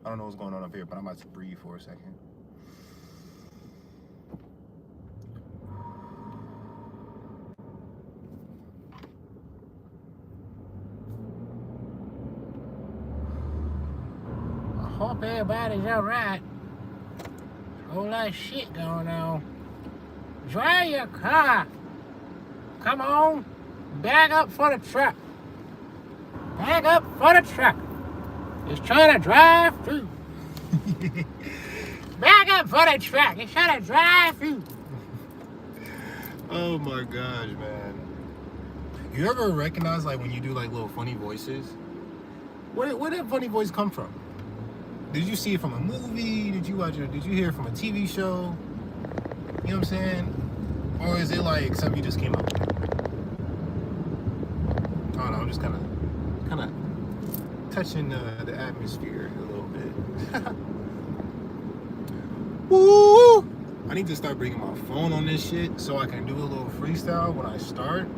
I don't know what's going on up here, but I'm about to breathe for a second. I hope everybody's alright. A whole lot of shit going on. Drive your car. Come on. Back up for the truck. Back up for the truck. It's trying to drive through. Back up for the truck. It's trying to drive through. Oh my gosh, man. You ever recognize, like, when you do, like, little funny voices? Where did funny voice come from? Did you see it from a movie? Did you hear it from a TV show? You know what I'm saying? Or is it like something you just came up with? I don't know, I'm just kind of touching the atmosphere a little bit. Woo! I need to start bringing my phone on this shit so I can do a little freestyle when I start.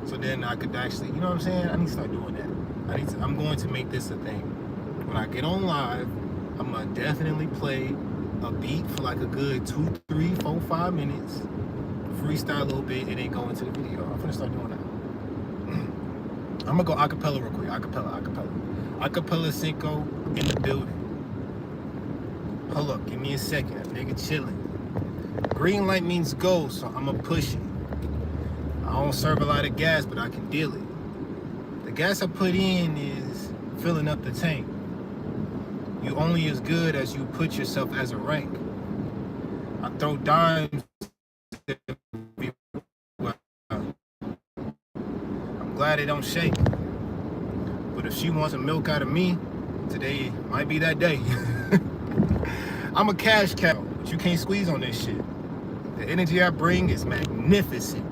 So then I could actually, you know what I'm saying? I need to start doing that. I'm going to make this a thing. When I get on live, I'm gonna definitely play a beat for like a good 2, 3, 4, 5 minutes, freestyle a little bit, and then go into the video. I'm gonna start doing that. I'm gonna go acapella real quick. Acapella Cinco in the building. Hold up, give me a second. Nigga chillin'. Green light means go, so I'm gonna push it. I don't serve a lot of gas, but I can deal it. The gas I put in is filling up the tank. You only as good as you put yourself as a rank. I throw dimes everywhere. I'm glad they don't shake. But if she wants some milk out of me, today might be that day. I'm a cash cow, but you can't squeeze on this shit. The energy I bring is magnificent.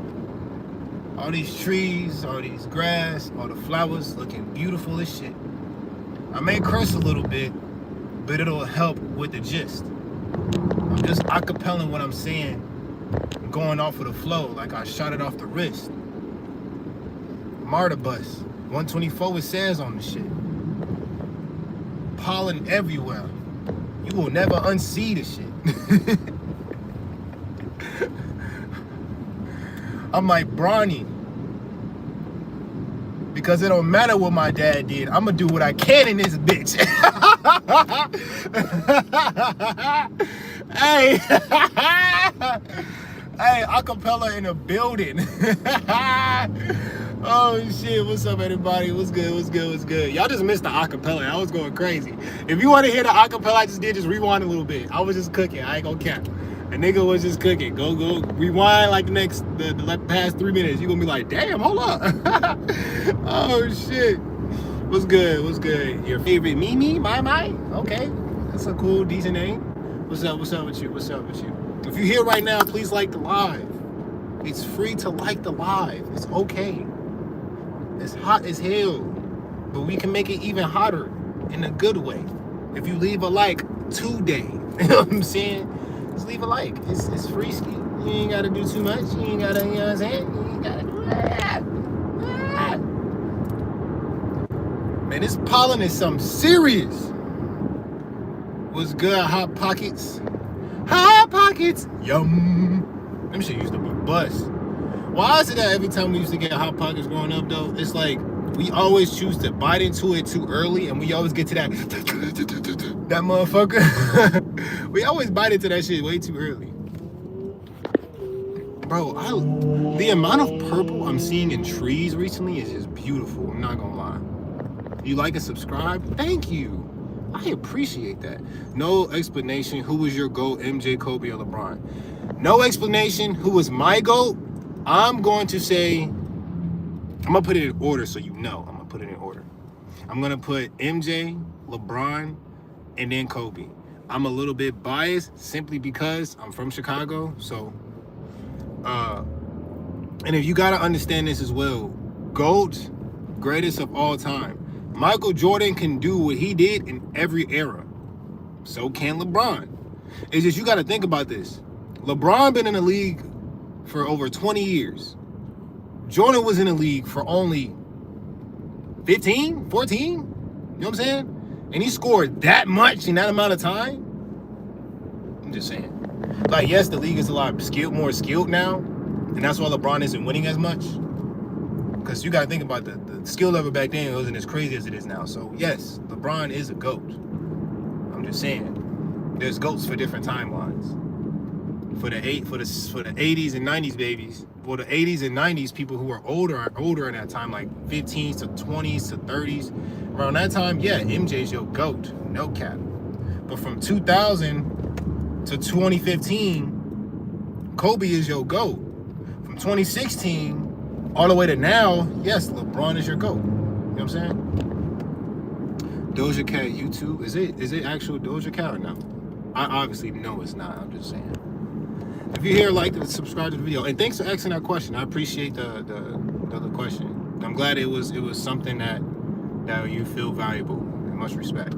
All these trees, all these grass, all the flowers looking beautiful as shit. I may curse a little bit, but it'll help with the gist. I'm just acapelling what I'm saying, going off of the flow like I shot it off the wrist. Martyr bus, 124 with says on the shit. Pollen everywhere. You will never unsee the shit. I'm like Bronny. Because it don't matter what my dad did. I'm gonna do what I can in this bitch. Hey. Hey, acapella in the building. Oh shit, what's up everybody? What's good? Y'all just missed the acapella. I was going crazy. If you want to hear the acapella I just did, just rewind a little bit. I was just cooking. I ain't gonna cap. A nigga was just cooking. Go rewind like the past 3 minutes. You gonna be like, damn, hold up. Oh shit. What's good? Your favorite Mimi? My? Okay. That's a cool, decent name. What's up with you? If you're here right now, please like the live. It's free to like the live. It's okay. It's hot as hell. But we can make it even hotter in a good way. If you leave a like today. You know what I'm saying? Just leave a like. It's free ski. You ain't gotta do too much. You ain't gotta, you know what I'm saying? You ain't gotta do that. Man, this pollen is something serious. What's good, Hot Pockets? Hot Pockets! Yum! Them shit used to be bust. Why is it that every time we used to get Hot Pockets growing up, though, it's like we always choose to bite into it too early, and we always get to that motherfucker. We always bite into that shit way too early. Bro, the amount of purple I'm seeing in trees recently is just beautiful. I'm not gonna lie. You like and subscribe? Thank you. I appreciate that. No explanation who was your GOAT, MJ, Kobe, or LeBron. No explanation who was my GOAT. I'm going to say, I'm gonna put it in order so you know. I'm gonna put it in order. I'm gonna put MJ, LeBron, and then Kobe. I'm a little bit biased simply because I'm from Chicago. So, and if you gotta understand this as well, GOAT, greatest of all time. Michael Jordan can do what he did in every era. So can LeBron. It's just, you got to think about this. LeBron been in the league for over 20 years. Jordan was in the league for only 15, 14. You know what I'm saying? and he scored that much in that amount of time. I'm just saying. Like, yes, the league is a lot more skilled now, and that's why LeBron isn't winning as much. Because you got to think about the skill level back then wasn't as crazy as it is now. So, yes, LeBron is a GOAT. I'm just saying. There's GOATs for different timelines. For the 80s and 90s babies. For the 80s and 90s, people who are older in that time, like 15s to 20s to 30s. Around that time, yeah, MJ's your GOAT. No cap. But from 2000 to 2015, Kobe is your GOAT. From 2016 all the way to now, yes, LeBron is your GOAT. You know what I'm saying? Doja Cat YouTube. Is it actual Doja Cat or no? I obviously know it's not. I'm just saying. If you're here, like to subscribe to the video. And thanks for asking that question. I appreciate the question. I'm glad it was something that you feel valuable. And much respect.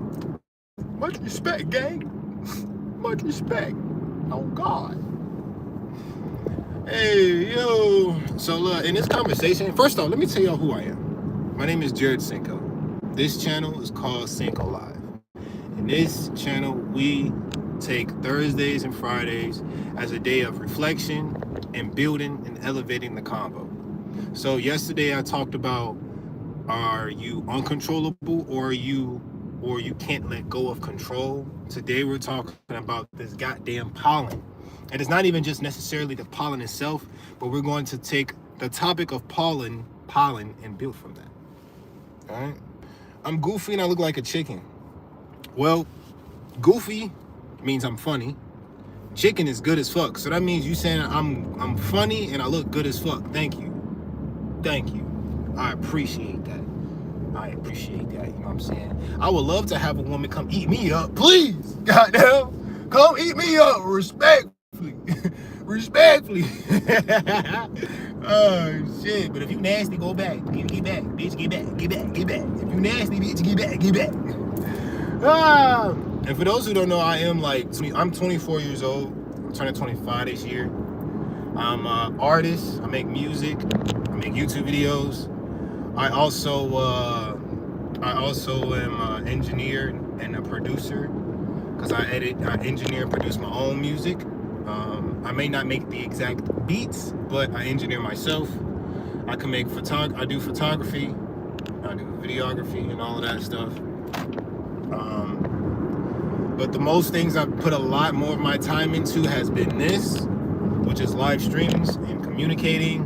Much respect, gang. Much respect. Oh God. Hey, yo. So look, in this conversation, first off, let me tell y'all who I am. My name is Jared Cinco. This channel is called Cinco Live. In this channel, we take Thursdays and Fridays as a day of reflection and building and elevating the convo. So yesterday I talked about, are you uncontrollable or you can't let go of control? Today we're talking about this goddamn pollen. And it's not even just necessarily the pollen itself, but we're going to take the topic of pollen, and build from that. All right? I'm goofy and I look like a chicken. Well, goofy means I'm funny. Chicken is good as fuck. So that means you saying I'm funny and I look good as fuck. Thank you. Thank you. I appreciate that. I appreciate that. You know what I'm saying? I would love to have a woman come eat me up. Please. Goddamn. Come eat me up. Respectfully. Respectfully. Oh shit. But if you nasty, go back. Get back. Bitch, get back. Get back. Get back. If you nasty, bitch, get back. Get back. And for those who don't know, I'm 24 years old. I'm turning 25 this year. I'm an artist. I make music. I make YouTube videos. I also am an engineer and a producer because I engineer and produce my own music. I may not make the exact beats, but I engineer myself. I can make I do photography. I do videography and all of that stuff. But the most things I've put a lot more of my time into has been this, which is live streams and communicating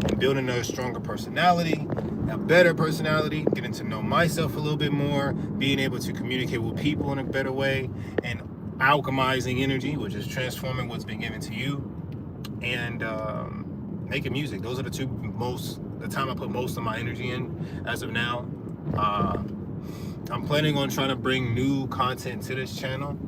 and building a stronger personality, a better personality, getting to know myself a little bit more, being able to communicate with people in a better way, and alchemizing energy, which is transforming what's been given to you, and making music. Those are the time I put most of my energy in as of now. I'm planning on trying to bring new content to this channel.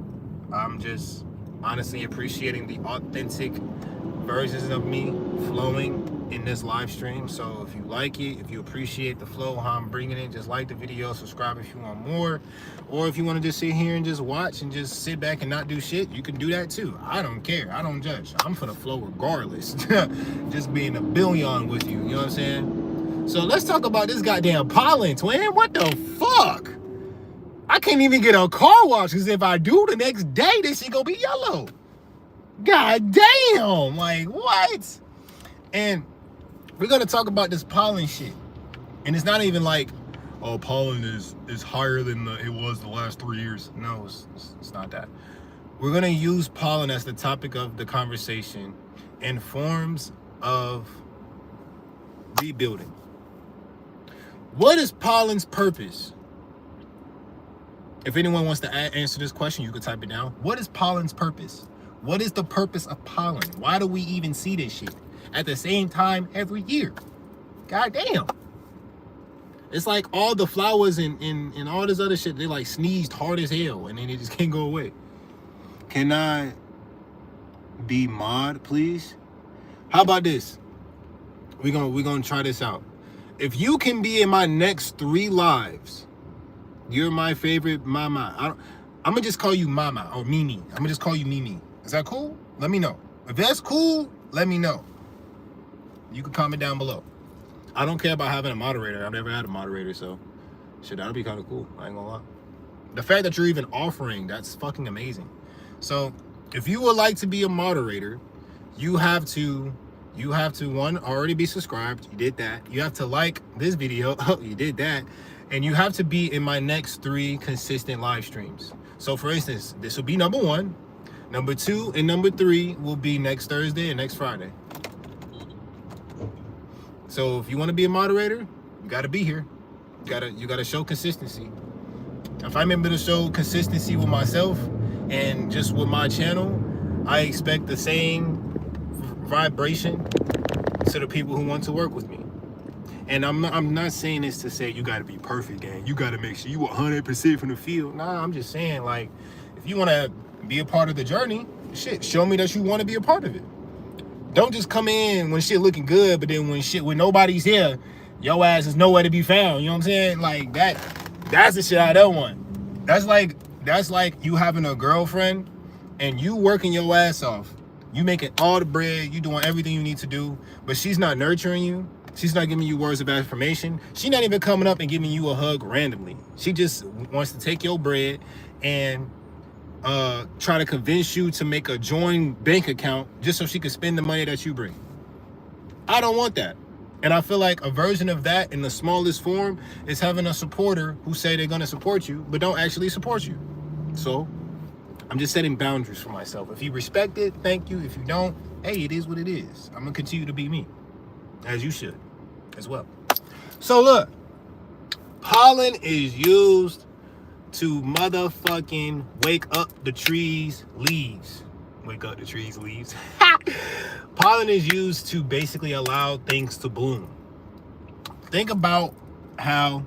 I'm just honestly appreciating the authentic versions of me flowing in this live stream. So if you like it, if you appreciate the flow, how I'm bringing it, just like the video, subscribe if you want more. Or if you want to just sit here and just watch and just sit back and not do shit, you can do that too. I don't care. I don't judge. I'm for the flow regardless. Just being a billion with you. You know what I'm saying? So let's talk about this goddamn pollen, twin. What the fuck? I can't even get a car wash because if I do the next day, this shit gonna be yellow. God damn. Like, what? And we're gonna talk about this pollen shit. And it's not even like, oh, pollen is higher than it was the last 3 years. No, it's not that. We're gonna use pollen as the topic of the conversation in forms of rebuilding. What is pollen's purpose? If anyone wants to answer this question, you can type it down. What is pollen's purpose? What is the purpose of pollen? Why do we even see this shit at the same time every year? God damn. It's like all the flowers and all this other shit, they like sneezed hard as hell and then they just can't go away. Can I be mod, please? How about this? We're gonna try this out. If you can be in my next 3 lives, you're my favorite mama. I'm gonna just call you Mama or Mimi. I'm gonna just call you Mimi. Is that cool? Let me know. If that's cool, let me know. You can comment down below. I don't care about having a moderator. I've never had a moderator, so shit, that'll be kind of cool. I ain't gonna lie. The fact that you're even offering, that's fucking amazing. So if you would like to be a moderator, you have to one, already be subscribed. You did that. You have to like this video. Oh, you did that. And you have to be in my next 3 consistent live streams. So for instance, this will be number 1. Number 2 and number 3 will be next Thursday and next Friday. So if you want to be a moderator, you got to be here. You gotta show consistency. If I'm able to show consistency with myself and just with my channel, I expect the same vibration to the people who want to work with me. And I'm not saying this to say you got to be perfect, gang. You got to make sure you 100% from the field. Nah, I'm just saying, like, if you want to be a part of the journey, shit, show me that you want to be a part of it. Don't just come in when shit looking good, but then when nobody's here, your ass is nowhere to be found. You know what I'm saying? Like that's the shit I don't want. That's like you having a girlfriend and you working your ass off. You making all the bread, you doing everything you need to do, but she's not nurturing you. She's not giving you words of affirmation. She's not even coming up and giving you a hug randomly. She just wants to take your bread and try to convince you to make a joint bank account just so she can spend the money that you bring. I don't want that. And I feel like a version of that in the smallest form is having a supporter who say they're going to support you, but don't actually support you. So I'm just setting boundaries for myself. If you respect it, thank you. If you don't, hey, it is what it is. I'm going to continue to be me, as you should as well. So look, pollen is used to motherfucking wake up the trees' leaves. Wake up the trees' leaves. Pollen is used to basically allow things to bloom. Think about how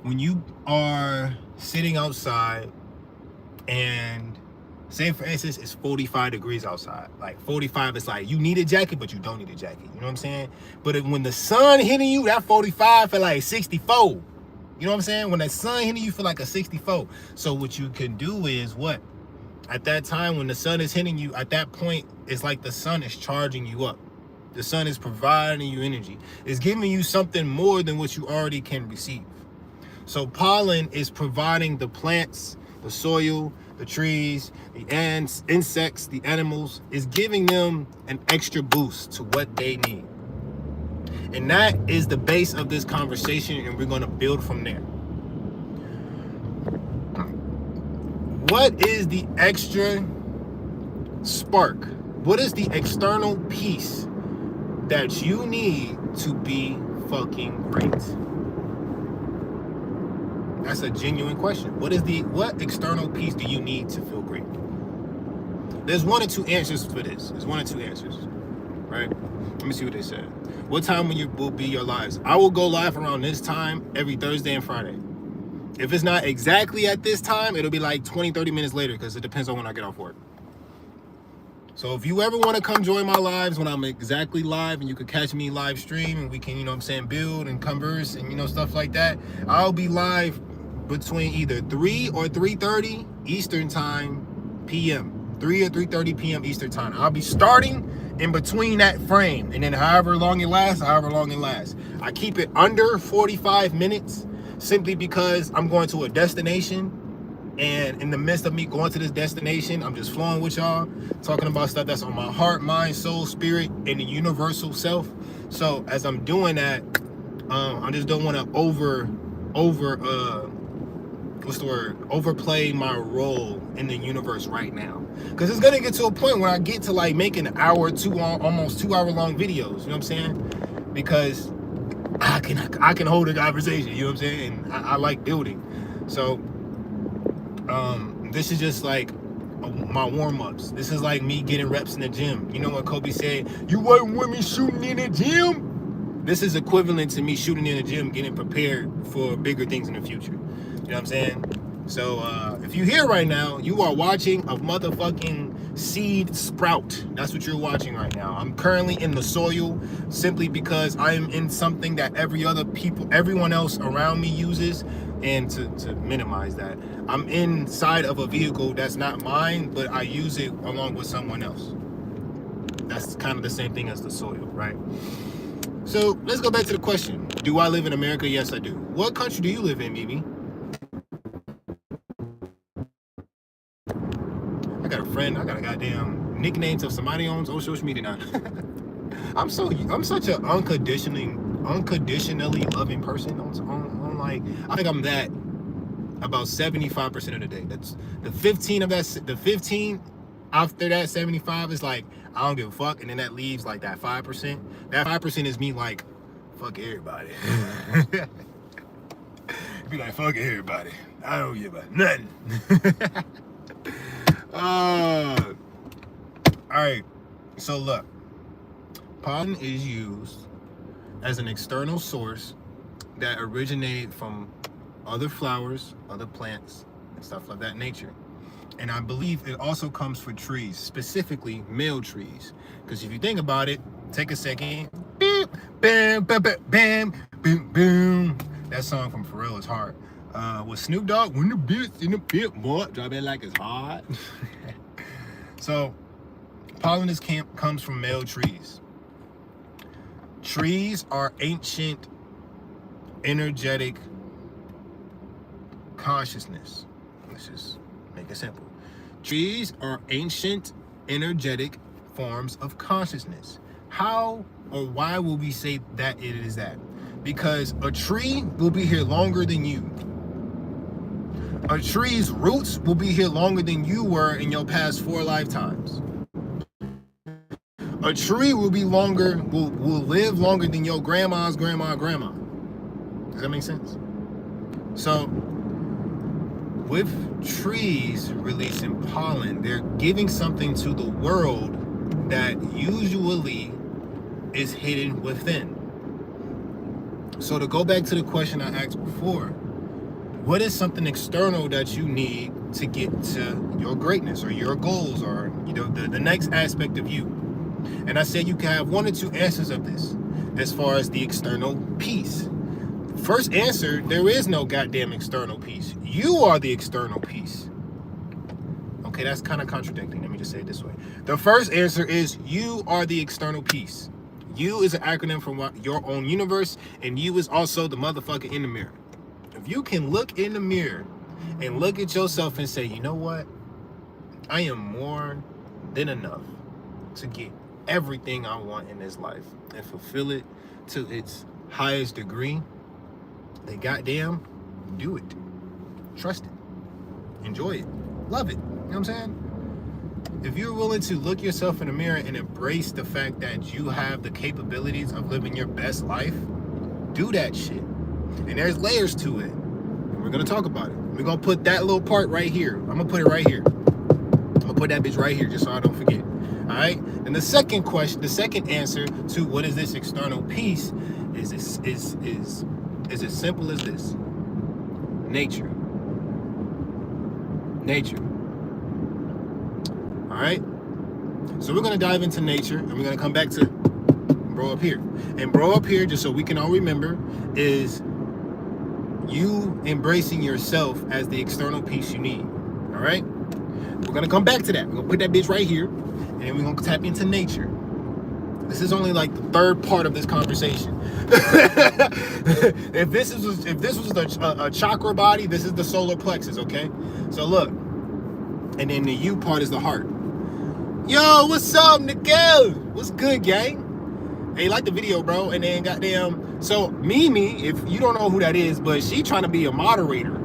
when you are sitting outside and say for instance it's 45 degrees outside, like 45 is like you need a jacket but you don't need a jacket, you know what I'm saying? But when the sun hitting you, that 45 feel like 64. You know what I'm saying? When the sun hitting you feel like a 64. So what you can do is what? At that time when the sun is hitting you, at that point, it's like the sun is charging you up. The sun is providing you energy. It's giving you something more than what you already can receive. So pollen is providing the plants, the soil, the trees, the ants, insects, the animals, is giving them an extra boost to what they need. And that is the base of this conversation, and we're going to build from there. What is the extra spark? What is the external piece that you need to be fucking great? That's a genuine question. What external piece do you need to feel great? There's 1 or 2 answers for this. There's 1 or 2 answers, right? Let me see what they said. What time will be your lives? I will go live around this time every Thursday and Friday. If it's not exactly at this time, it'll be like 20-30 minutes later because it depends on when I get off work. So if you ever want to come join my lives when I'm exactly live and you can catch me live stream and we can, you know what I'm saying, build and converse and, you know, stuff like that, I'll be live between either 3 or 3:30 Eastern time PM. 3 or 3:30 PM Eastern time. I'll be starting in between that frame, and then however long it lasts. I keep it under 45 minutes simply because I'm going to a destination, and in the midst of me going to this destination, I'm just flowing with y'all, talking about stuff that's on my heart, mind, soul, spirit, and the universal self. So as I'm doing that, I just don't want to overplay my role in the universe right now, because it's gonna get to a point where I get to like making almost 2 hour long videos, you know what I'm saying? Because I can hold a conversation, you know what I'm saying? And I like building. So this is just like my warm-ups. This is like me getting reps in the gym. You know what Kobe said, you wasn't with me shooting in the gym? This is equivalent to me shooting in the gym, getting prepared for bigger things in the future. You know what I'm saying? So if you're here right now, you are watching a motherfucking seed sprout. That's what you're watching right now. I'm currently in the soil simply because I am in something that everyone else around me uses. And to minimize that, I'm inside of a vehicle that's not mine, but I use it along with someone else. That's kind of the same thing as the soil, right? So let's go back to the question. Do I live in America? Yes, I do. What country do you live in, Mimi? got a friend. I got a goddamn nicknames of somebody on social media now. I'm such an unconditionally loving person on like, I think I'm that about 75% of the day. That's the 15 after that 75 is like, I don't give a fuck. And then that leaves like that 5%. That 5% is me like, fuck everybody. Be like, fuck everybody. I don't give a nothing. All right. So look, pollen is used as an external source that originated from other flowers, other plants, and stuff of that nature. And I believe it also comes for trees, specifically male trees. Because if you think about it, take a second. Beep, bam, bam, bam, bam, boom, boom. That song from Pharrell is hard. With Snoop Dogg, when the bitch in the pit, boy, drop it like it's hot. So, pollen comes from male trees. Trees are ancient, energetic consciousness. Let's just make it simple. Trees are ancient, energetic forms of consciousness. How or why will we say that it is that? Because a tree will be here longer than you. A tree's roots will be here longer than you were in your past 4 lifetimes. A tree will live longer than your grandma's grandma. Does that make sense? So, with trees releasing pollen, they're giving something to the world that usually is hidden within. So to go back to the question I asked before, what is something external that you need to get to your greatness or your goals or the next aspect of you? And I said you can have 1 or 2 answers of this as far as the external piece. First answer, there is no goddamn external piece. You are the external piece. Okay, that's kind of contradicting. Let me just say it this way. The first answer is you are the external piece. You is an acronym from your own universe, and you is also the motherfucker in the mirror. If you can look in the mirror and look at yourself and say, you know what? I am more than enough to get everything I want in this life and fulfill it to its highest degree, then goddamn, do it. Trust it. Enjoy it. Love it. You know what I'm saying? If you're willing to look yourself in the mirror and embrace the fact that you have the capabilities of living your best life, do that shit. And there's layers to it. And we're going to talk about it. We're going to put that little part right here. I'm going to put it right here. I'm going to put that bitch right here just so I don't forget. All right? And the second question, the second answer to what is this external piece is as simple as this. Nature. All right? So we're going to dive into nature, and we're going to come back to bro up here. And bro up here, just so we can all remember, is you embracing yourself as the external piece you need. All right? We're going to come back to that. We're going to put that bitch right here, and then we're going to tap into nature. This is only like the third part of this conversation. If this was a chakra body, this is the solar plexus, okay? So look, and then the U part is the heart. Yo, what's up, Nicole? What's good, gang? Hey, like the video, bro. And then goddamn, so Mimi, if you don't know who that is, but she trying to be a moderator.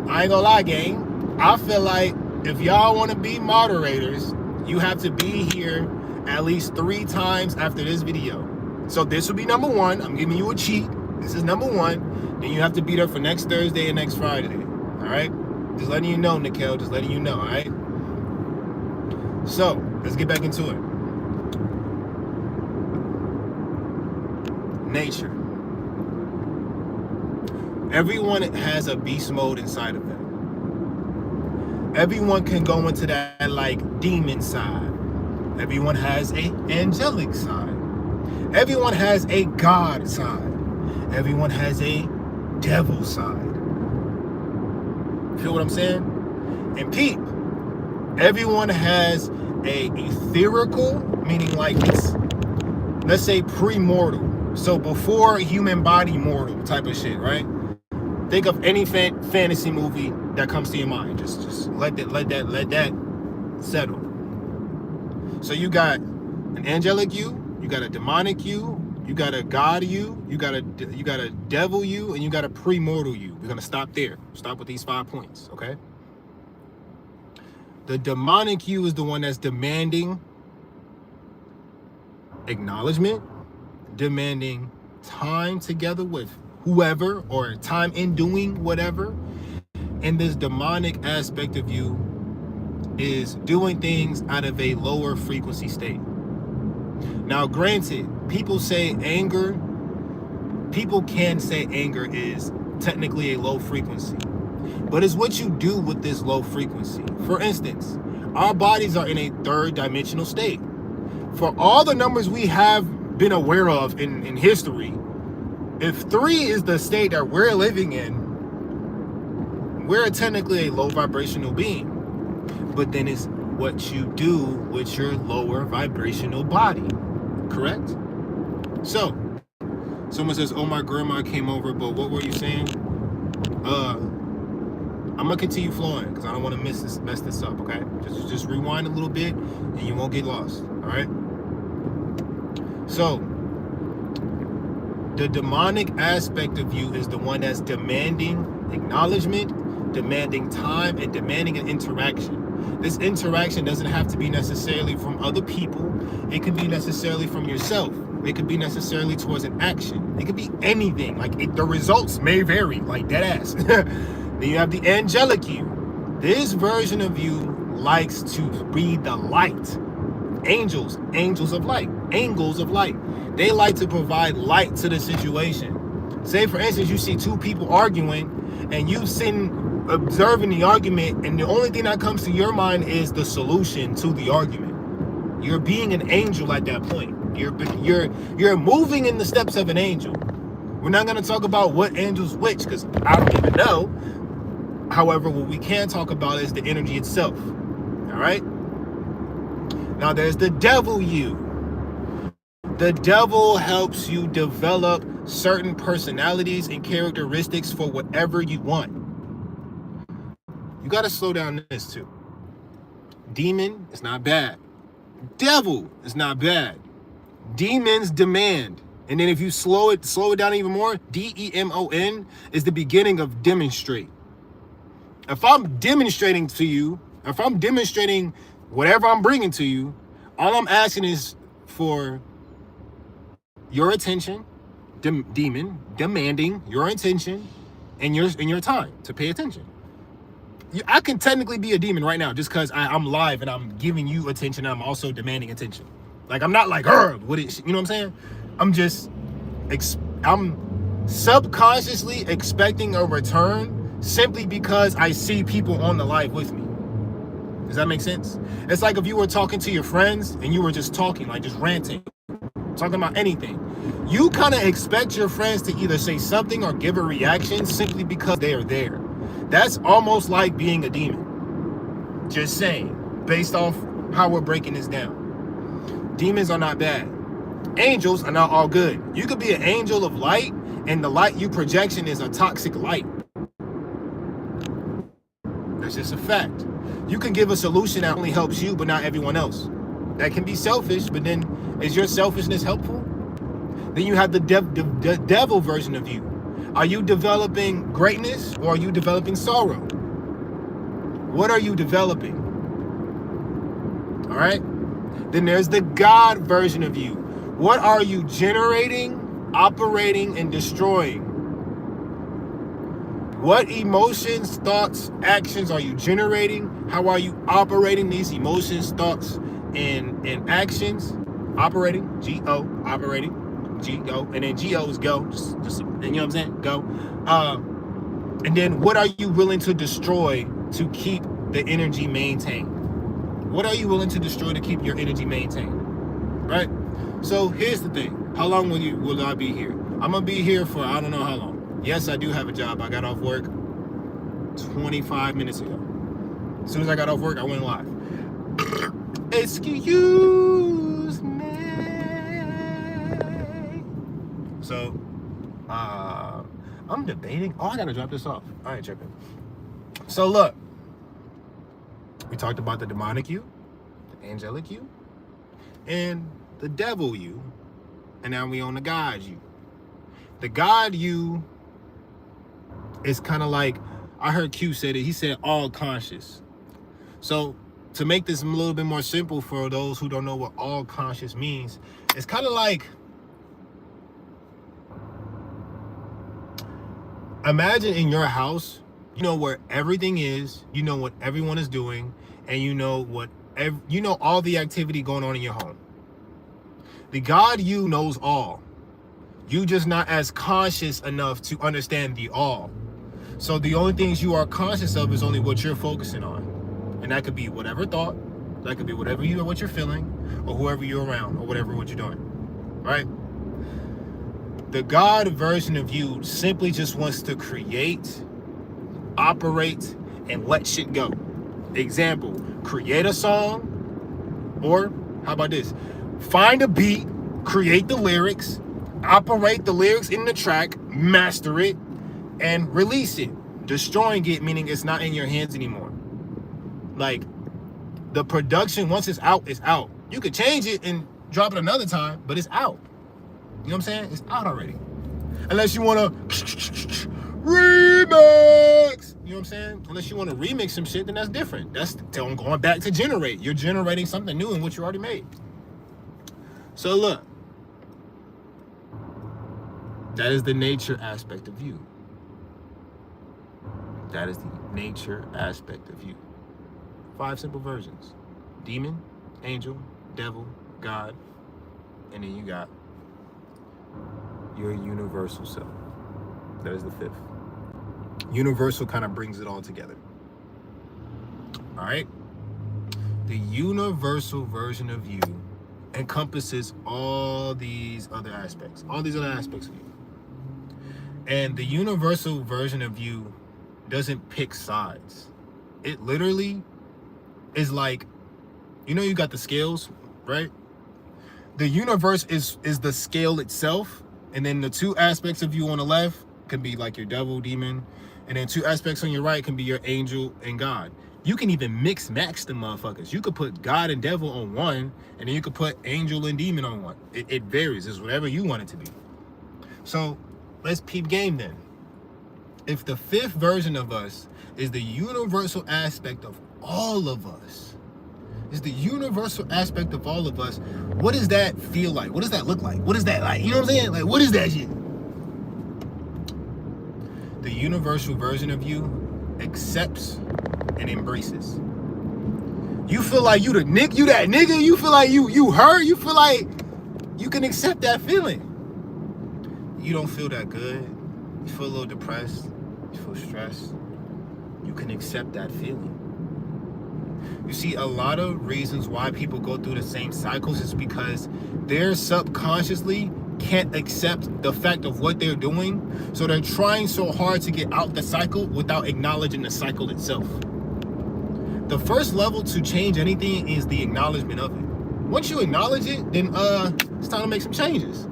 I ain't gonna lie, gang. I feel like if y'all want to be moderators, you have to be here at least 3 times after this video. So this will be number 1. I'm giving you a cheat. This is number 1. Then you have to be there for next Thursday and next Friday. All right? Just letting you know, Nicole. Just letting you know, all right? So, let's get back into it. Nature. Everyone has a beast mode inside of them. Everyone can go into that like demon side. Everyone has a angelic side. Everyone has a God side. Everyone has a devil side. Feel what I'm saying? And peep, everyone has a ethereal, meaning like it's, let's say pre-mortal. So before human body mortal type of shit, right? Think of any fantasy movie that comes to your mind. Just let that settle. So you got an angelic you, you got a demonic you, you got a god you, you got a devil you, and you got a premortal you. We're gonna stop there. Stop with these 5 points, okay? The demonic you is the one that's demanding acknowledgement, demanding time together with whoever, or time in doing whatever. And this demonic aspect of you is doing things out of a lower frequency state. Now, granted, people can say anger is technically a low frequency, but it's what you do with this low frequency. For instance, our bodies are in a 3rd dimensional state. For all the numbers we have been aware of in history, if 3 is the state that we're living in, we're technically a low vibrational being. But then it's what you do with your lower vibrational body, correct? So, someone says, oh, my grandma came over, but what were you saying? I'm gonna continue flowing because I don't want to mess this up, okay? Just rewind a little bit and you won't get lost, all right? So, the demonic aspect of you is the one that's demanding acknowledgement, demanding time, and demanding an interaction. This interaction doesn't have to be necessarily from other people. It could be necessarily from yourself. It could be necessarily towards an action. It could be anything. The results may vary, like dead ass. Then you have the angelic you. This version of you likes to be the light. Angels of light. They like to provide light to the situation. Say, for instance, you see 2 people arguing, and you've seen observing the argument, and the only thing that comes to your mind is the solution to the argument. You're being an angel at that point. You're moving in the steps of an angel. We're not going to talk about what angel's which, because I don't even know. However, what we can talk about is the energy itself. All right? Now there's the devil you. The devil helps you develop certain personalities and characteristics for whatever you want. You got to slow down this too. Demon is not bad. Devil is not bad. Demons demand. And then if you slow it down even more, DEMON is the beginning of demonstrate. If I'm demonstrating to you, if I'm demonstrating whatever I'm bringing to you, all I'm asking is for your attention, demon, demanding your attention and your time to pay attention. I can technically be a demon right now just because I'm live and I'm giving you attention and I'm also demanding attention. Like, I'm not like, what is, you know what I'm saying? I'm subconsciously expecting a return simply because I see people on the live with me. Does that make sense? It's like if you were talking to your friends and you were just talking, like just ranting, talking about anything. You kind of expect your friends to either say something or give a reaction simply because they are there. That's almost like being a demon. Just saying, based off how we're breaking this down. Demons are not bad. Angels are not all good. You could be an angel of light, and the light you projection is a toxic light. That's just a fact. You can give a solution that only helps you, but not everyone else. That can be selfish, but then is your selfishness helpful? Then you have the devil version of you. Are you developing greatness or are you developing sorrow? What are you developing? All right? Then there's the God version of you. What are you generating, operating, and destroying? What emotions, thoughts, actions are you generating? How are you operating these emotions, thoughts, and actions? Operating, G-O, operating. G-O, and then G-O is go, just you know what I'm saying, go. And then what are you willing to destroy to keep the energy maintained? What are you willing to destroy to keep your energy maintained, right? So here's the thing. How long will I be here? I'm gonna be here for I don't know how long. Yes, I do have a job. I got off work 25 minutes ago. As soon as I got off work, I went live. Excuse me. So, I'm debating. Oh, I gotta drop this off. I ain't tripping. So look, We talked about the demonic you, the angelic you, and the devil you, and now we on the God you. The God you is kind of like, I heard Q said it, he said all conscious. So to make this a little bit more simple for those who don't know what all conscious means, it's kind of like, imagine in your house, you know where everything is, you know what everyone is doing, and you know all the activity going on in your home. The God you knows all. You just not as conscious enough to understand the all. So the only things you are conscious of is only what you're focusing on. And that could be whatever thought, that could be what you're feeling, or whoever you're around, or what you're doing, right? The God version of you simply just wants to create, operate, and let shit go. Example, create a song, or how about this? Find a beat, create the lyrics, operate the lyrics in the track, master it, and release it. Destroying it, meaning it's not in your hands anymore. Like, the production, once it's out, it's out. You could change it and drop it another time, but it's out. You know what I'm saying? It's out already. Unless you want to remix. You know what I'm saying? Unless you want to remix some shit, then that's different. That's going back to generate. You're generating something new in what you already made. So look, that is the nature aspect of you. That is the nature aspect of you. 5 simple versions: demon, angel, devil, God, and then you got your universal self. That is the 5th. Universal kind of brings it all together. All right? The universal version of you encompasses all these other aspects of you. And the universal version of you doesn't pick sides. It literally is like, you got the scales, right? The universe is the scale itself, and then the 2 aspects of you on the left can be like your devil, demon, and then 2 aspects on your right can be your angel and God. You can even mix match the motherfuckers. You could put God and devil on one, and then you could put angel and demon on one. It varies. It's whatever you want it to be. So let's peep game then. If the 5th version of us is the universal aspect of all of us, what does that feel like? What does that look like? What is that like? You know what I'm saying? Like, what is that shit? The universal version of you accepts and embraces. You feel like you that nigga, you feel like you hurt, you feel like you can accept that feeling. You don't feel that good, you feel a little depressed, you feel stressed, you can accept that feeling. You see, a lot of reasons why people go through the same cycles is because they're subconsciously can't accept the fact of what they're doing, so they're trying so hard to get out the cycle without acknowledging the cycle itself. The first level to change anything is the acknowledgement of it. Once you acknowledge it, then it's time to make some changes.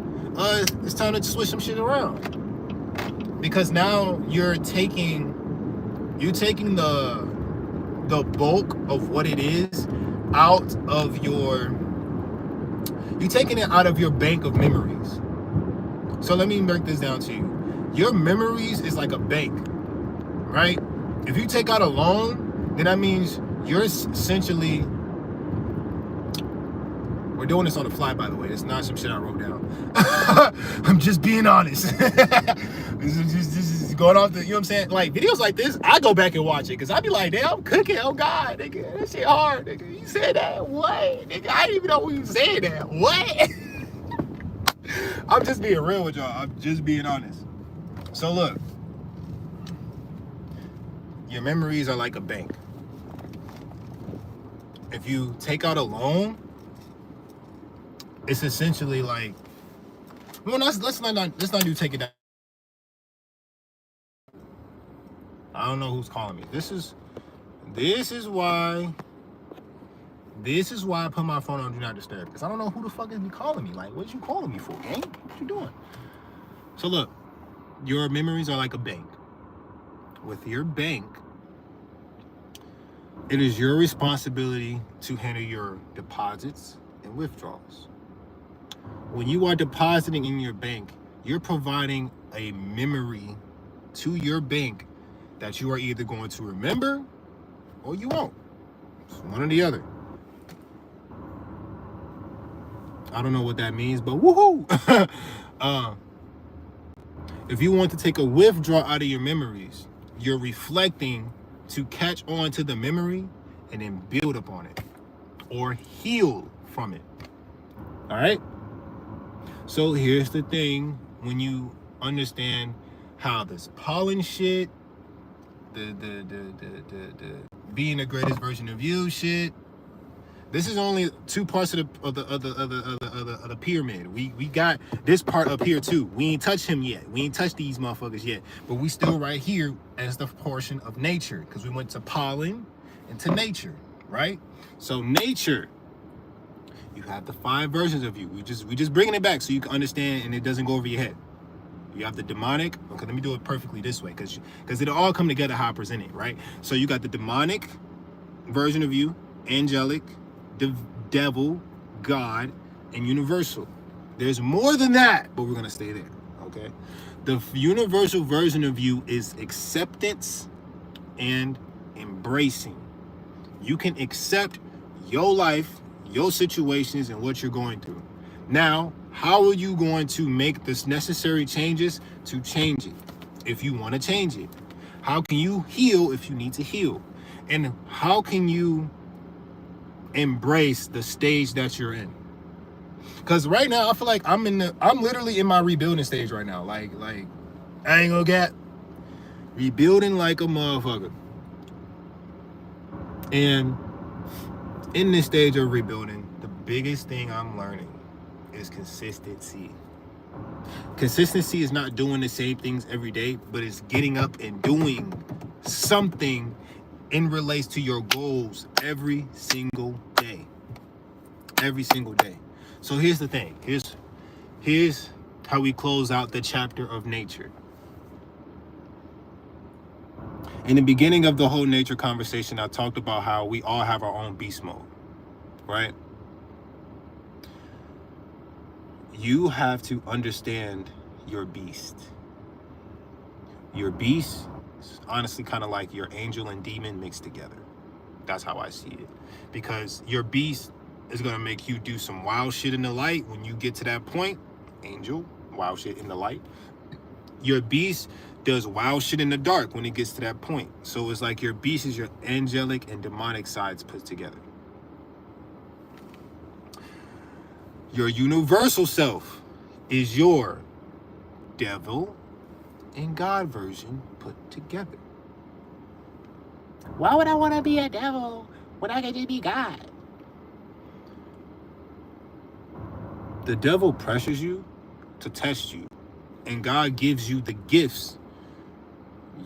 It's time to switch some shit around, because now you're taking the bulk of what it is out of your, you're taking it out of your bank of memories. So let me break this down to you. Your memories is like a bank, right? If you take out a loan, then that means you're essentially, we're doing this on the fly, by the way. It's not some shit I wrote down. I'm just being honest. This is going off the, you know what I'm saying? Like, videos like this, I go back and watch it, because I be like, damn, I'm cooking. Oh, God, nigga, that shit hard, nigga. You said that? What? Nigga, I didn't even know when you said that. What? I'm just being real with y'all. I'm just being honest. So, look. Your memories are like a bank. If you take out a loan, it's essentially like, well, let's not do take it down. I don't know who's calling me. This is why I put my phone on do not disturb, because I don't know who the fuck is be calling me. Like, what you calling me for, gang? What you doing? So look, your memories are like a bank. With your bank, It is your responsibility to handle your deposits and withdrawals. When you are depositing in your bank, you're providing a memory to your bank that you are either going to remember or you won't. It's one or the other. I don't know what that means, but woohoo! If you want to take a withdrawal out of your memories, you're reflecting to catch on to the memory and then build upon it or heal from it. All right? So here's the thing, when you understand how this pollen shit, the being the greatest version of you shit, this is only two parts of the pyramid. We got this part up here too. We ain't touched him yet. We ain't touched these motherfuckers yet. But we still right here as the portion of nature, because we went to pollen and to nature, right? So nature, you have the 5 versions of you. We just bringing it back so you can understand and it doesn't go over your head. You have the demonic. Okay, let me do it perfectly this way, because it'll all come together how I present it, right? So you got the demonic version of you, angelic, devil, God, and universal. There's more than that, but we're gonna stay there. Okay. The universal version of you is acceptance and embracing. You can accept your life, your situations, and what you're going through. Now, how are you going to make the necessary changes to change it if you want to change it? How can you heal if you need to heal? And how can you embrace the stage that you're in? Because right now I feel like I'm literally in my rebuilding stage right now. Like I ain't gonna get rebuilding like a motherfucker. And in this stage of rebuilding, the biggest thing I'm learning is consistency. Consistency is not doing the same things every day, but it's getting up and doing something in relates to your goals every single day. Every single day. So here's the thing. Here's how we close out the chapter of nature. In the beginning of the whole nature conversation, I talked about how we all have our own beast mode, right? You have to understand your beast. Your beast is honestly kind of like your angel and demon mixed together. That's how I see it. Because your beast is going to make you do some wild shit in the light when you get to that point. Angel, wild shit in the light. Your beast does wild shit in the dark when it gets to that point. So it's like your beast is your angelic and demonic sides put together. Your universal self is your devil and God version put together. Why would I want to be a devil when I can just be God? The devil pressures you to test you, and God gives you the gifts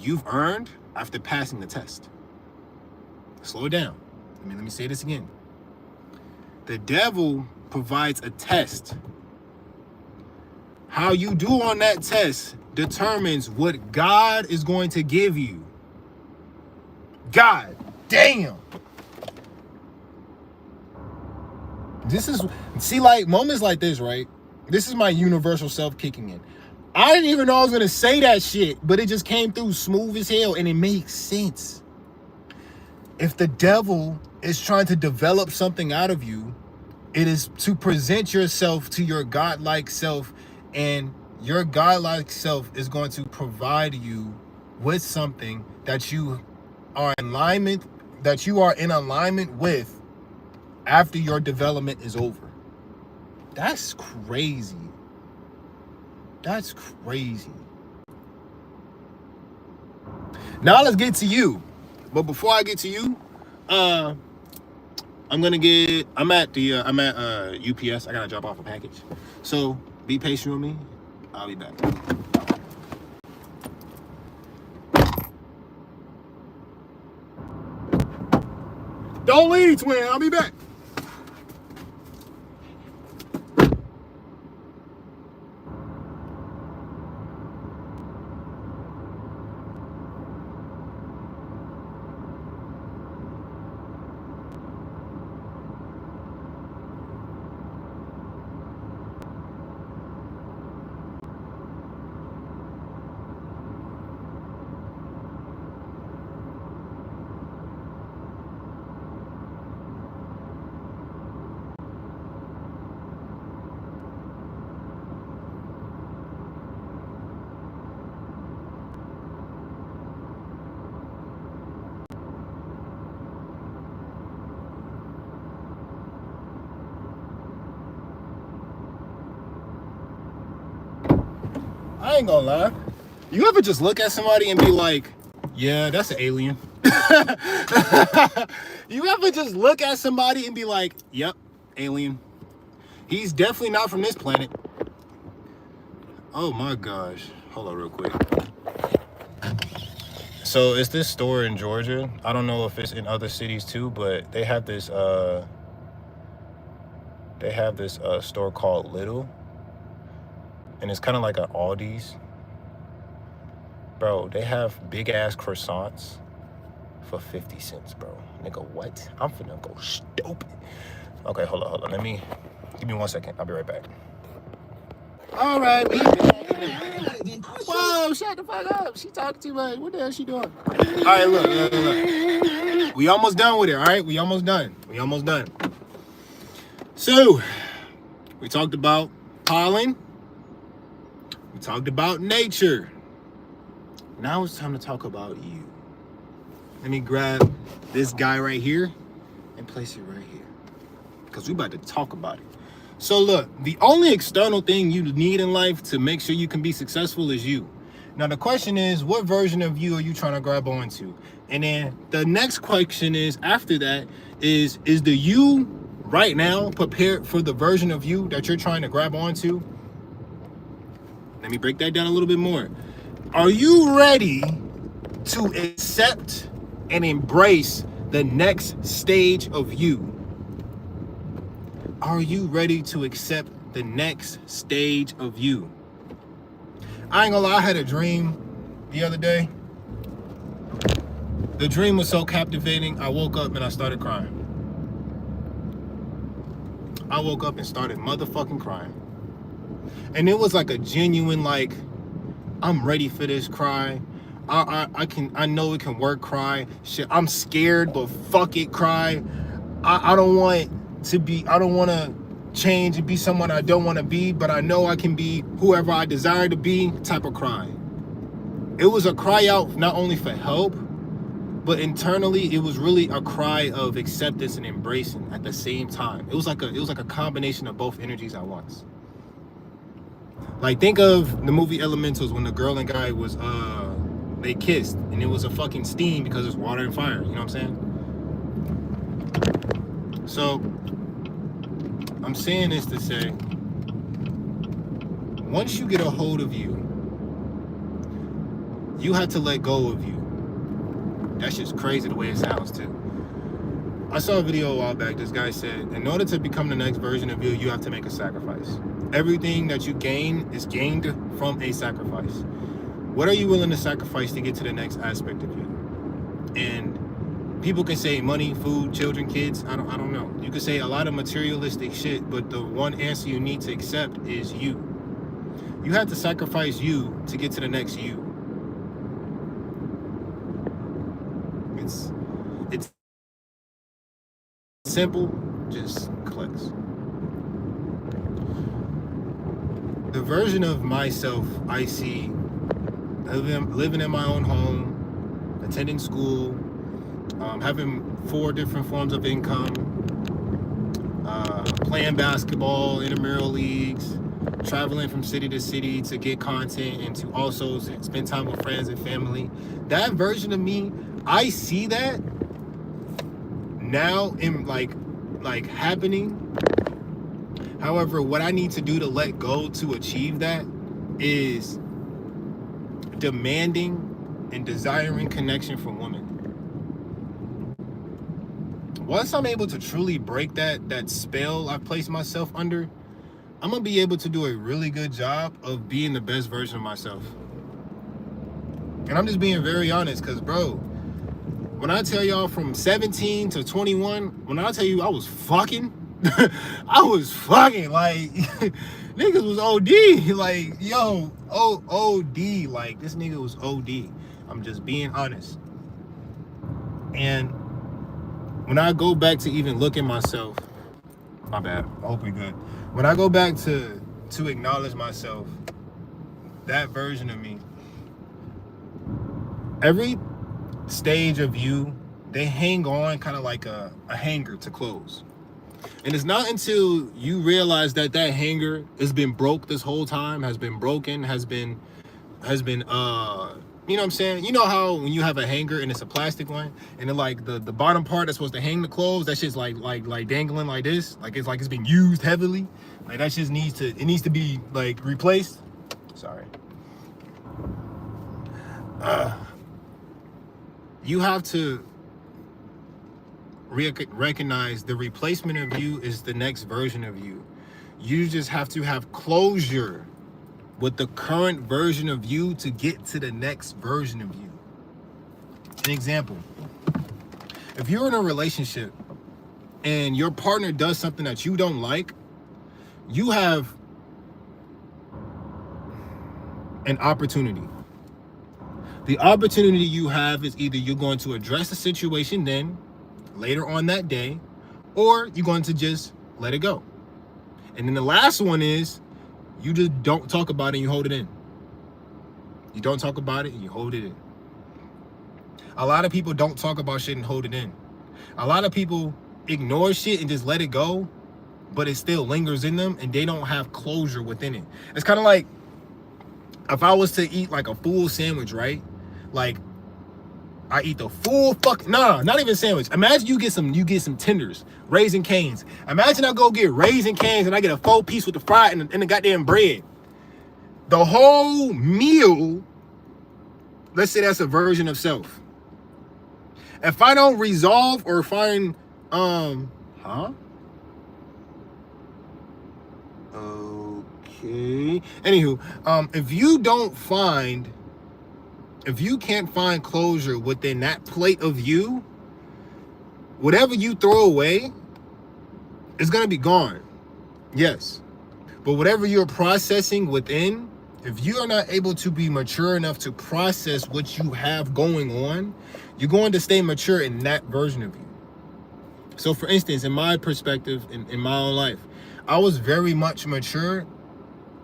you've earned after passing the test. Slow it down. Let me say this again. The devil provides a test. How you do on that test determines what God is going to give you. God damn. Like moments like this, right? This is my universal self kicking in. I didn't even know I was gonna say that shit, but it just came through smooth as hell, and it makes sense. If the devil is trying to develop something out of you, it is to present yourself to your godlike self, and your godlike self is going to provide you with something that you are in alignment with after your development is over. That's crazy. That's crazy. Now let's get to you. But before I get to you, I'm at UPS. I gotta drop off a package. So be patient with me. I'll be back. Don't leave, twin. I'll be back. I ain't gonna lie. You ever just look at somebody and be like, yeah, that's an alien? You ever just look at somebody and be like, yep, alien. He's definitely not from this planet. Oh my gosh. Hold on real quick. So it's this store in Georgia. I don't know if it's in other cities too, but they have this store called Little. And it's kind of like an Aldi's. Bro, they have big ass croissants for 50 cents, bro. Nigga, what? I'm finna go stupid. Okay, hold on. Give me 1 second. I'll be right back. All right, we back. Whoa, shut the fuck up. She talking too much. What the hell is she doing? All right, look. We almost done with it, all right? We almost done. So, we talked about pollen. We talked about nature. Now it's time to talk about you. Let me grab this guy right here and place it right here, because we about to talk about it. So look, the only external thing you need in life to make sure you can be successful is you. Now the question is, what version of you are you trying to grab onto? And then the next question is, after that, is the you right now prepared for the version of you that you're trying to grab onto? Let me break that down a little bit more. Are you ready to accept and embrace the next stage of you? Are you ready to accept the next stage of you? I ain't gonna lie, I had a dream the other day. The dream was so captivating, I woke up and I started crying. I woke up and started motherfucking crying. And it was like a genuine, like, I'm ready for this cry. I know it can work cry. Shit, I'm scared, but fuck it cry. I don't want to change and be someone I don't want to be, but I know I can be whoever I desire to be type of cry. It was a cry out not only for help, but internally it was really a cry of acceptance and embracing at the same time. It was like a combination of both energies at once. Like, think of the movie Elementals when the girl and guy was they kissed and it was a fucking steam because it's water and fire, you know what I'm saying? So I'm saying this to say, once you get a hold of you, you have to let go of you. That's just crazy the way it sounds too. I saw a video a while back. This guy said, in order to become the next version of you, you have to make a sacrifice. Everything that you gain is gained from a sacrifice. What are you willing to sacrifice to get to the next aspect of you? And people can say money, food, children, kids. I don't know. You can say a lot of materialistic shit, but the one answer you need to accept is you. You have to sacrifice you to get to the next you. It's simple, just clicks. The version of myself I see living in my own home, attending school, having 4 different forms of income, playing basketball, intramural leagues, traveling from city to city to get content and to also spend time with friends and family. That version of me, I see that now in like happening. However, what I need to do to let go to achieve that is demanding and desiring connection from women. Once I'm able to truly break that spell I've placed myself under, I'm gonna be able to do a really good job of being the best version of myself. And I'm just being very honest, because bro, when I tell y'all from 17 to 21, when I tell you I was fucking, I was fucking, like, niggas was OD, like, yo, OD, like, this nigga was OD. I'm just being honest. And when I go back to even look at myself, my bad, I hope we good. When I go back to acknowledge myself, that version of me, every stage of you, they hang on kind of like a hanger to close. And it's not until you realize that hanger has been broke this whole time, has been broken, has been has been you know what I'm saying? You know how when you have a hanger and it's a plastic one, and then like the bottom part that's supposed to hang the clothes, that shit's like dangling like this, like it's been used heavily. Like that shit needs to be like replaced. Sorry. You have to recognize the replacement of you is the next version of you. You just have to have closure with the current version of you to get to the next version of you. An example, if you're in a relationship and your partner does something that you don't like, you have an opportunity. The opportunity you have is either you're going to address the situation then, later on that day, or you're going to just let it go. And then the last one is you just don't talk about it and you hold it in. You don't talk about it and you hold it in. A lot of people don't talk about shit and hold it in. A lot of people ignore shit and just let it go, but it still lingers in them and they don't have closure within it. It's kind of like if I was to eat like a full sandwich, right? Like I eat the full not even sandwich. Imagine you get some tenders, Raisin Canes. Imagine I go get Raisin Canes and I get a 4-piece with the fry and the goddamn bread. The whole meal, let's say that's a version of self. If I don't resolve or find, okay. Anywho, if you can't find closure within that plate of you, whatever you throw away is going to be gone. Yes. But whatever you're processing within, if you are not able to be mature enough to process what you have going on, you're going to stay mature in that version of you. So for instance, in my perspective, in my own life, I was very much mature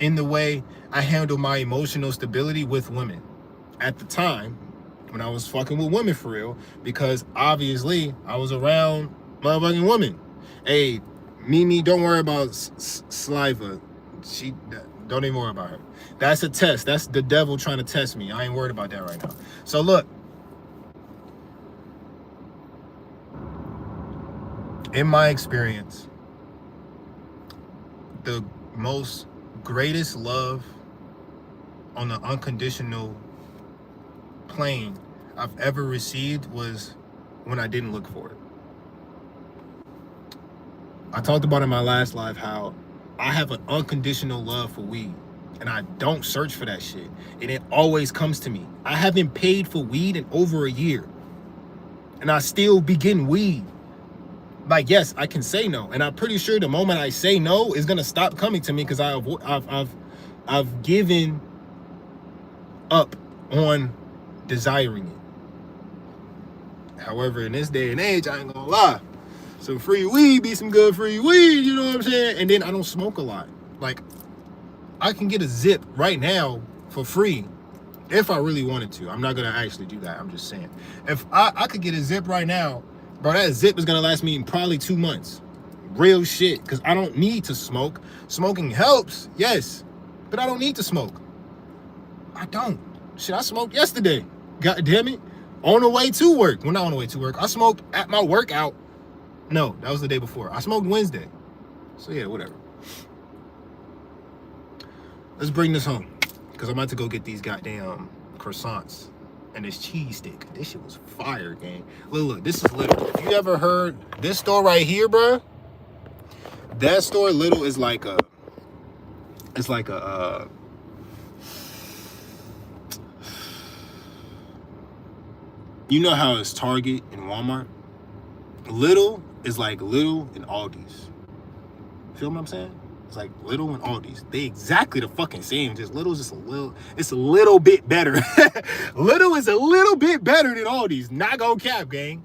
in the way I handle my emotional stability with women. At the time, when I was fucking with women for real, because obviously I was around motherfucking women. Hey, Mimi, don't worry about Sliva. Don't even worry about her. That's a test. That's the devil trying to test me. I ain't worried about that right now. So look, in my experience, the most greatest love on the unconditional plane I've ever received was when I didn't look for it. I talked about in my last live how I have an unconditional love for weed and I don't search for that shit and it always comes to me. I haven't paid for weed in over a year and I still be getting weed. Like, yes, I can say no, and I'm pretty sure the moment I say no is gonna stop coming to me because I've given up on desiring it. However, in this day and age, I ain't gonna lie, some free weed be some good free weed, you know what I'm saying? And then I don't smoke a lot. Like, I can get a zip right now for free if I really wanted to. I'm not gonna actually do that. I'm just saying, if I could get a zip right now, bro, that zip is gonna last me probably 2 months. Real shit, because I don't need to smoke. Smoking helps, yes, but I don't need to smoke. I don't. Shit, I smoked yesterday. God damn it. On the way to work. Well, not on the way to work. I smoked at my workout. No, that was the day before. I smoked Wednesday. So yeah, whatever. Let's bring this home, because I'm about to go get these goddamn croissants and this cheese stick. This shit was fire, gang. Look, this is Little. If you ever heard this store right here, bro, that store Little is like a, it's like a, you know how it's Target and Walmart? Little is like Little and Aldi's. Feel what I'm saying? It's like Little and Aldi's. They exactly the fucking same. Just Little's just a little, it's a little bit better. Little is a little bit better than Aldi's. Not gonna cap, gang.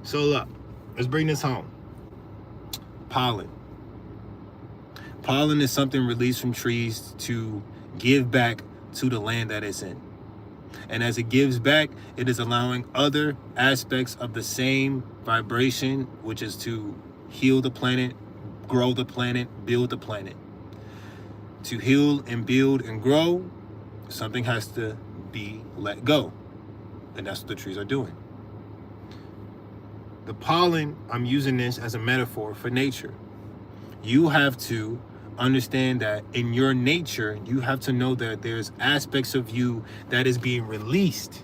So look, let's bring this home. Pollen. Pollen is something released from trees to give back to the land that it's in. And as it gives back, it is allowing other aspects of the same vibration, which is to heal the planet, grow the planet, build the planet. To heal and build and grow Something has to be let go. And that's what the trees are doing. The pollen, I'm using this as a metaphor for nature. You have to understand that in your nature, you have to know that there's aspects of you that is being released.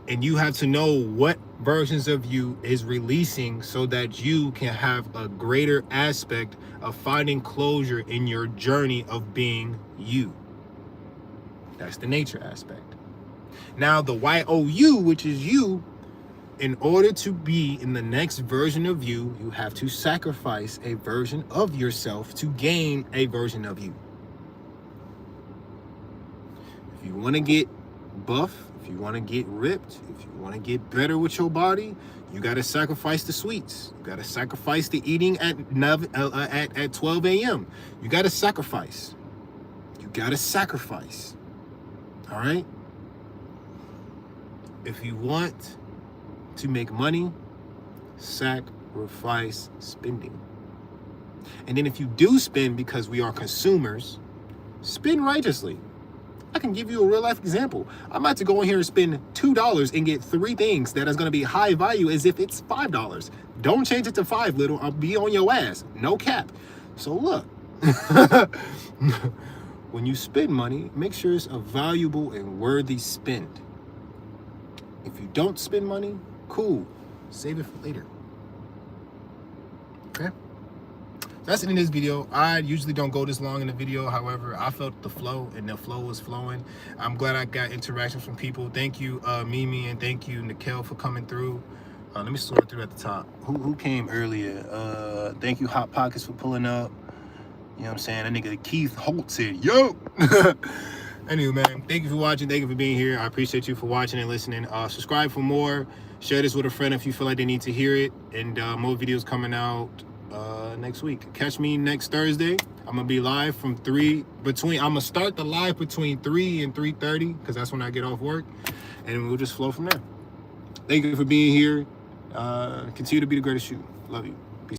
And you have to know what versions of you is releasing so that you can have a greater aspect of finding closure in your journey of being you. That's the nature aspect. Now the YOU, which is you, in order to be in the next version of you, you have to sacrifice a version of yourself to gain a version of you. If you want to get buff, if you want to get ripped, if you want to get better with your body, you got to sacrifice the sweets. You got to sacrifice the eating at 12 a.m. You got to sacrifice. You got to sacrifice. All right? If you want to make money, sacrifice spending. And then if you do spend, because we are consumers, spend righteously. I can give you a real life example. I'm about to go in here and spend $2 and get 3 things that is going to be high value as if it's $5. Don't change it to 5, little. I'll be on your ass. No cap. So look, when you spend money, make sure it's a valuable and worthy spend. If you don't spend money, cool. Save it for later. Okay? That's it in this video. I usually don't go this long in the video. However, I felt the flow, and the flow was flowing. I'm glad I got interaction from people. Thank you, Mimi, and thank you, Nikhil, for coming through. Let me sort through at the top. Who came earlier? Thank you, Hot Pockets, for pulling up. You know what I'm saying? That nigga Keith Holt said, yo! Anyway, man, thank you for watching. Thank you for being here. I appreciate you for watching and listening. Subscribe for more. Share this with a friend if you feel like they need to hear it. And more videos coming out next week. Catch me next Thursday. I'm going to be live from I'm going to start the live between 3 and 3:30 because that's when I get off work. And we'll just flow from there. Thank you for being here. Continue to be the greatest you. Love you.